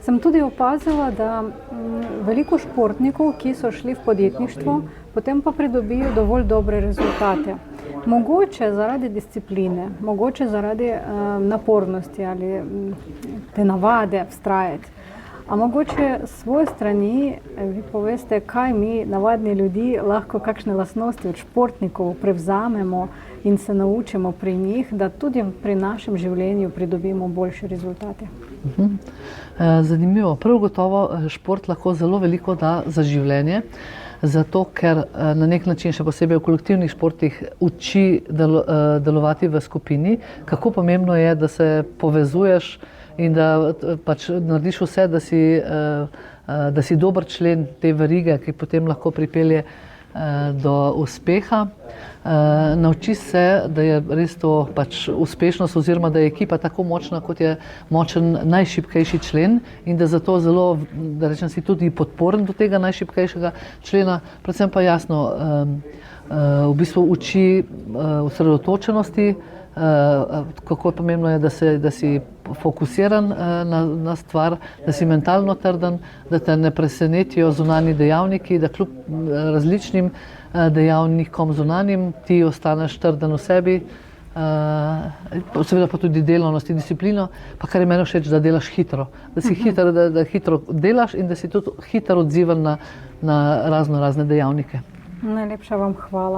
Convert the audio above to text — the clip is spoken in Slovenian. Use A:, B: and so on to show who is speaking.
A: Sem tudi opazila, da veliko športnikov, ki so šli v podjetništvo, potem pa pridobijo dovolj dobre rezultate. Mogoče zaradi discipline, mogoče zaradi napornosti ali te navade vztrajati. A mogoče s svoje strani vi poveste, kaj mi, navadni ljudi, lahko kakšne lastnosti od športnikov prevzamemo in se naučimo pri njih, da tudi pri našem življenju pridobimo boljše rezultate.
B: Zanimivo. Prav gotovo šport lahko zelo veliko da za življenje, zato ker na nek način, še posebej v kolektivnih športih, uči delovati v skupini, kako pomembno je, da se povezuješ in da pač narediš vse, da si dober člen te verige, ki potem lahko pripelje do uspeha. Nauči se, da je res to pač uspešnost oziroma da je ekipa tako močna, kot je močen najšibkejši člen in da zato zelo, da rečem, si tudi podporen do tega najšibkejšega člena, predvsem pa jasno v bistvu uči osredotočenosti, kako pomembno je, da si fokusiran na stvar, da si mentalno trden, da te ne presenetijo zunanji dejavniki, da kljub različnim dejavnikom zunanjim ti ostaneš trden v sebi, seveda pa tudi delovnost in disciplino, pa kar je meni všeč, da delaš hitro, da si hiter, da hitro delaš in da si tudi hitro odziven na razne dejavnike.
A: Najlepša vam hvala.